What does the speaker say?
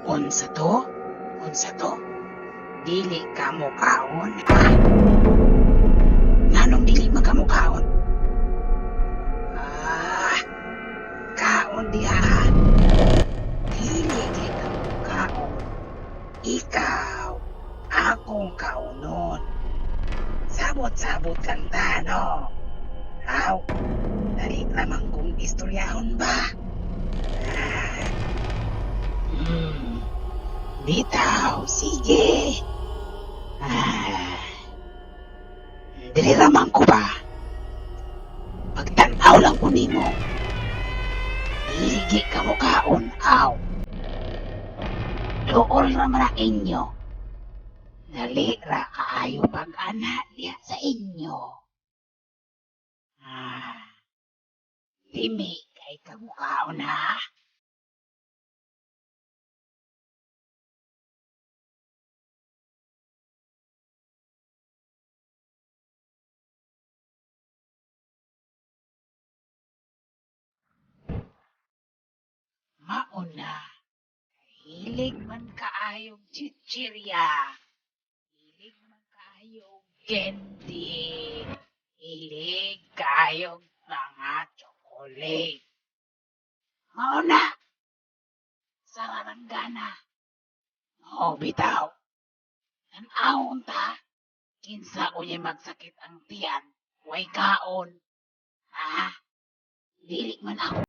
Unsa to? Unsa to? Dili ka mo kaon, ha? Nganong dili magkamukaon? Ah, kaon diha, ha? Dili kay ka mo kaon. Ikaw, akong kaunon. Sabot-sabot kang tano. Aw, dali lamang kong istoryahon ba? Ah, hmm, bitaw, sige. Ah, dili lamang ko ba? Pagtanaw lang ko nimo. Ligi ka mo kaon, aw. Dool naman na inyo. Dali ra kaayo pag-ana diya sa inyo. Ah, limi kay kamukaon, ha? Mauna, hilig man kaayog chichirya. Hilig man kaayog candy. Hilig kaayog mga chocolate. Mauna, sa ranggana. O bitaw, nanawon ta. Kinsa unya magsakit ang tiyan. Way kaon. Ha? Dili man ako